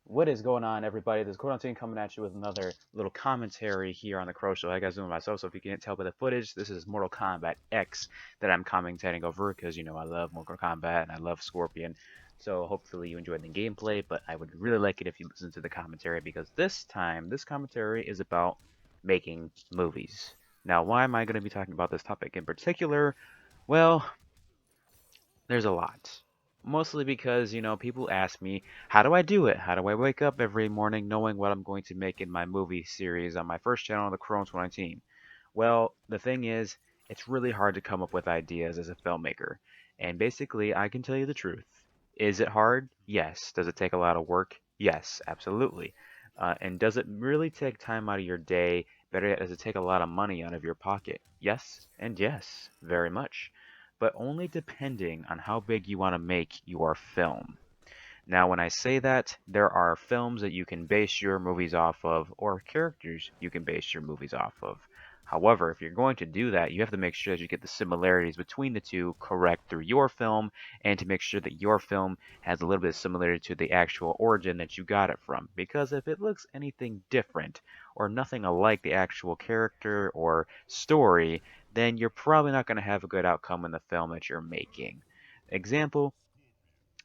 What is going on, everybody? This is Team coming at you with another little commentary here on the CrowShow. How you guys doing myself? So if you can't tell by the footage, this is Mortal Kombat X that I'm commentating over because, I love Mortal Kombat and I love Scorpion. So hopefully you enjoyed the gameplay, but I would really like it if you listen to the commentary because this time, this commentary is about making movies. Now, why am I going to be talking about this topic in particular? Well, there's a lot. Mostly because, people ask me, how do I do it? How do I wake up every morning knowing what I'm going to make in my movie series on my first channel, The Crow 2019? Well, the thing is, it's really hard to come up with ideas as a filmmaker. And basically, I can tell you the truth. Is it hard? Yes. Does it take a lot of work? Yes, absolutely. And does it really take time out of your day? Better yet, does it take a lot of money out of your pocket? Yes, and yes, very much, but only depending on how big you want to make your film. Now, when I say that, there are films that you can base your movies off of, or characters you can base your movies off of. However, if you're going to do that, you have to make sure that you get the similarities between the two correct through your film, and to make sure that your film has a little bit of similarity to the actual origin that you got it from. Because if it looks anything different, or nothing alike the actual character or story, then you're probably not going to have a good outcome in the film that you're making. Example,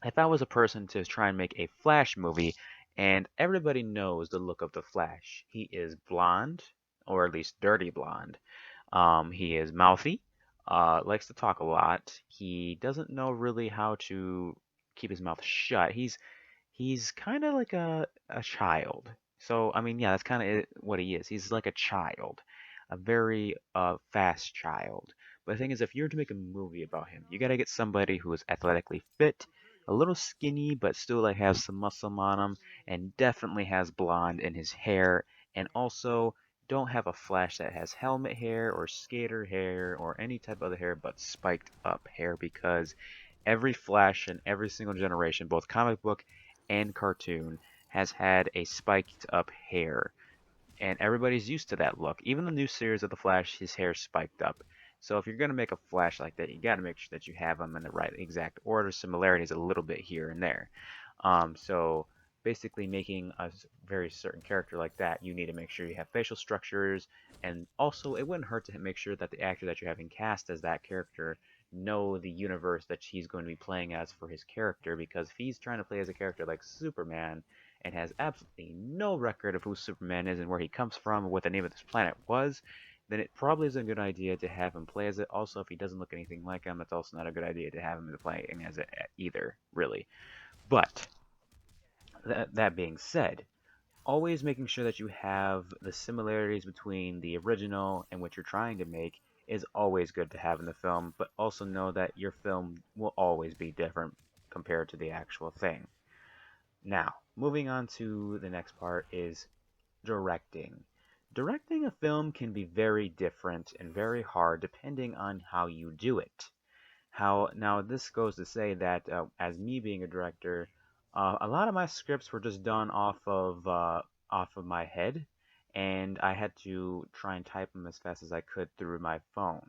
if I was a person to try and make a Flash movie, and everybody knows the look of the Flash, he is blonde, or at least dirty blonde. He is mouthy, likes to talk a lot. He doesn't know really how to keep his mouth shut. He's kind of like a child. So I mean, yeah, that's kind of what he is. He's like a child, a very fast child. But the thing is, if you're to make a movie about him, you gotta get somebody who is athletically fit, a little skinny, but still like has some muscle on him, and definitely has blonde in his hair, and also don't have a Flash that has helmet hair or skater hair or any type of other hair but spiked up hair because every Flash in every single generation, both comic book and cartoon, has had a spiked up hair. And everybody's used to that look. Even the new series of The Flash, his hair's spiked up. So if you're going to make a Flash like that, you got to make sure that you have them in the right exact order. Similarities a little bit here and there. So basically making a very certain character like that, you need to make sure you have facial structures, and also it wouldn't hurt to make sure that the actor that you're having cast as that character know the universe that he's going to be playing as for his character, because if he's trying to play as a character like Superman and has absolutely no record of who Superman is and where he comes from and what the name of this planet was, then it probably is a good idea to have him play as it. Also, if he doesn't look anything like him, it's also not a good idea to have him playing as it either, really. But that being said, always making sure that you have the similarities between the original and what you're trying to make is always good to have in the film, but also know that your film will always be different compared to the actual thing. Now, moving on to the next part is directing. Directing a film can be very different and very hard depending on how you do it. How now this goes to say that as me being a director, a lot of my scripts were just done off of my head, and I had to try and type them as fast as I could through my phone,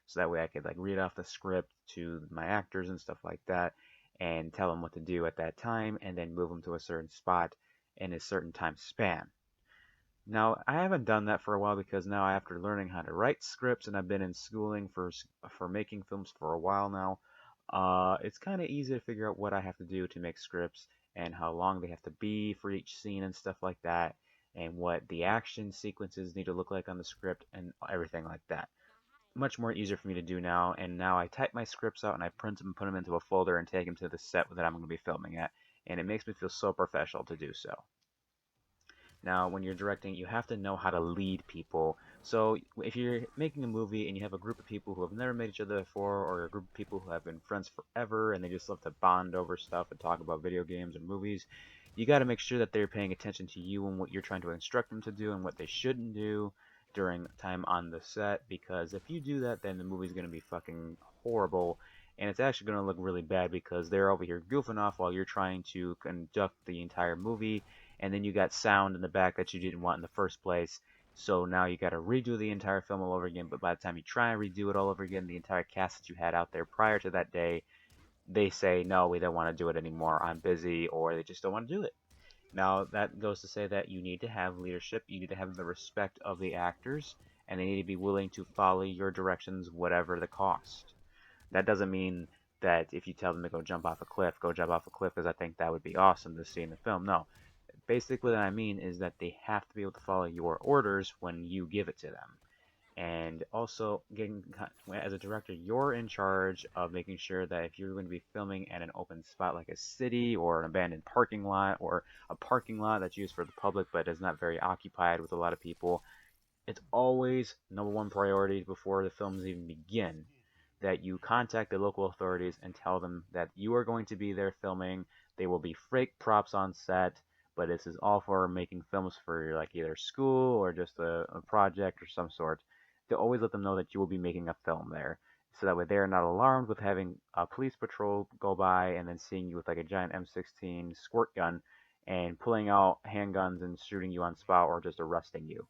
so that way I could like read off the script to my actors and stuff like that, and tell them what to do at that time, and then move them to a certain spot in a certain time span. Now, I haven't done that for a while because now after learning how to write scripts and I've been in schooling for making films for a while now, it's kind of easy to figure out what I have to do to make scripts and how long they have to be for each scene and stuff like that, and what the action sequences need to look like on the script and everything like that. Much more easier for me to do now, and now I type my scripts out and I print them and put them into a folder and take them to the set that I'm going to be filming at, and it makes me feel so professional to do so. Now, when you're directing, you have to know how to lead people. So, if you're making a movie and you have a group of people who have never met each other before, or a group of people who have been friends forever and they just love to bond over stuff and talk about video games or movies, you got to make sure that they're paying attention to you and what you're trying to instruct them to do and what they shouldn't do during time on the set. Because if you do that, then the movie's going to be fucking horrible. And it's actually going to look really bad because they're over here goofing off while you're trying to conduct the entire movie, and then you got sound in the back that you didn't want in the first place. So now you got to redo the entire film all over again. But by the time you try and redo it all over again, the entire cast that you had out there prior to that day, they say, no, we don't want to do it anymore. I'm busy, or they just don't want to do it. Now, that goes to say that you need to have leadership, you need to have the respect of the actors, and they need to be willing to follow your directions, whatever the cost. That doesn't mean that if you tell them to go jump off a cliff, go jump off a cliff, because I think that would be awesome to see in the film. No, basically, what I mean is that they have to be able to follow your orders when you give it to them. And also, as a director, you're in charge of making sure that if you're going to be filming at an open spot like a city or an abandoned parking lot or a parking lot that's used for the public but is not very occupied with a lot of people, it's always number one priority before the films even begin that you contact the local authorities and tell them that you are going to be there filming. They will be fake props on set, but this is all for making films for like either school or just a project or some sort. To always let them know that you will be making a film there, so that way they are not alarmed with having a police patrol go by and then seeing you with like a giant M16 squirt gun and pulling out handguns and shooting you on spot or just arresting you.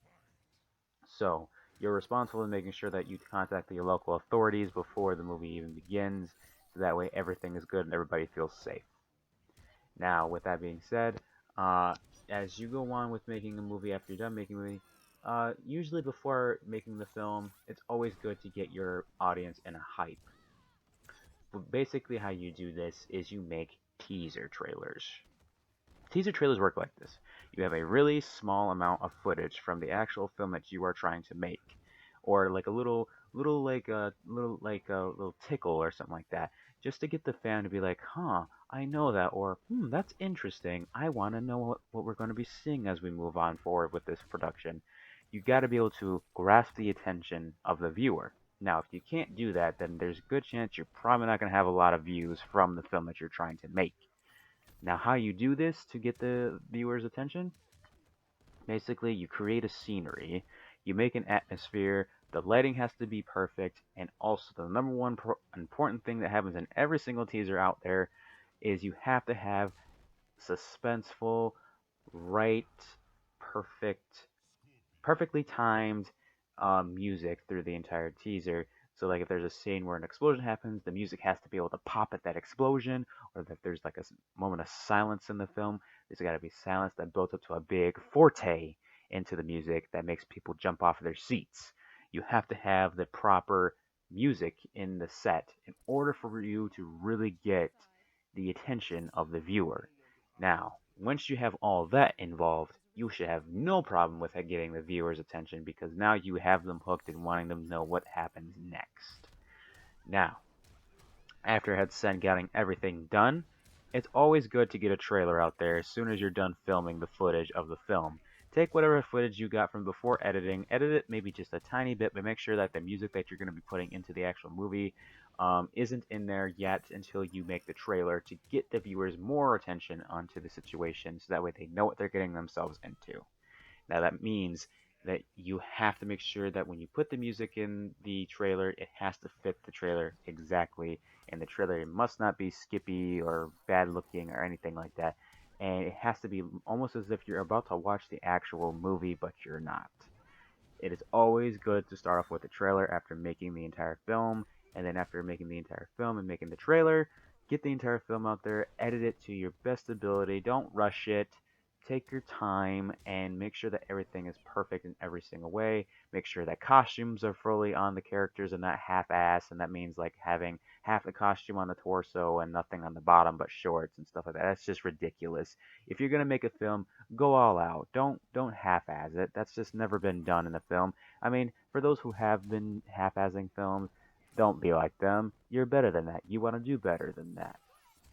So you're responsible in making sure that you contact the local authorities before the movie even begins, so that way everything is good and everybody feels safe. Now, with that being said, uh, as you go on with making a movie after you're done making a movie, usually before making the film, it's always good to get your audience in a hype. But basically, how you do this is you make teaser trailers. Teaser trailers work like this. You have a really small amount of footage from the actual film that you are trying to make, or like a little tickle or something like that, just to get the fan to be like, huh, I know that, or that's interesting. I want to know what we're going to be seeing as we move on forward with this production. You got to be able to grasp the attention of the viewer. Now, if you can't do that, then there's a good chance you're probably not going to have a lot of views from the film that you're trying to make. Now, how you do this to get the viewer's attention? Basically, you create a scenery, you make an atmosphere, the lighting has to be perfect, and also the number one important thing that happens in every single teaser out there is you have to have suspenseful, right, perfect perfectly timed music through the entire teaser. So, like, if there's a scene where an explosion happens, the music has to be able to pop at that explosion, or if there's like a moment of silence in the film, there's got to be silence that builds up to a big forte into the music that makes people jump off of their seats. You have to have the proper music in the set in order for you to really get the attention of the viewer. Now, once you have all that involved, you should have no problem with getting the viewer's attention because now you have them hooked and wanting them to know what happens next. Now, after had getting everything done, it's always good to get a trailer out there as soon as you're done filming the footage of the film. Take whatever footage you got from before editing, edit it maybe just a tiny bit, but make sure that the music that you're going to be putting into the actual movie isn't in there yet until you make the trailer to get the viewers more attention onto the situation so that way they know what they're getting themselves into. Now that means that you have to make sure that when you put the music in the trailer, it has to fit the trailer exactly, and the trailer must not be skippy or bad looking or anything like that. And it has to be almost as if you're about to watch the actual movie, but you're not. It is always good to start off with a trailer after making the entire film, and then after making the entire film and making the trailer, get the entire film out there, edit it to your best ability. Don't rush it. Take your time and make sure that everything is perfect in every single way. Make sure that costumes are fully on the characters and not half-ass, and that means like having half the costume on the torso and nothing on the bottom but shorts and stuff like that. That's just ridiculous. If you're gonna make a film, go all out. Don't half-ass it. That's just never been done in a film. I mean, for those who have been half-assing films, don't be like them. You're better than that. You want to do better than that,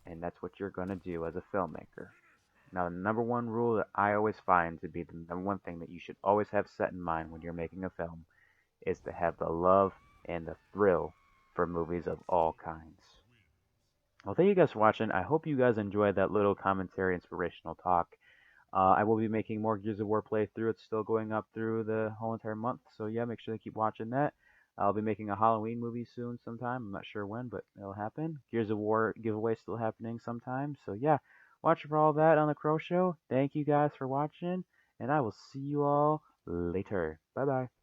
and that's what you're gonna do as a filmmaker. Now, the number one rule that I always find to be the number one thing that you should always have set in mind when you're making a film is to have the love and the thrill for movies of all kinds. Well, thank you guys for watching. I hope you guys enjoyed that little commentary, inspirational talk. I will be making more Gears of War playthrough. It's still going up through the whole entire month. So yeah, make sure to keep watching that. I'll be making a Halloween movie soon sometime. I'm not sure when, but it'll happen. Gears of War giveaway still happening sometime. So yeah, watch for all that on the Crow Show. Thank you guys for watching, and I will see you all later. Bye bye.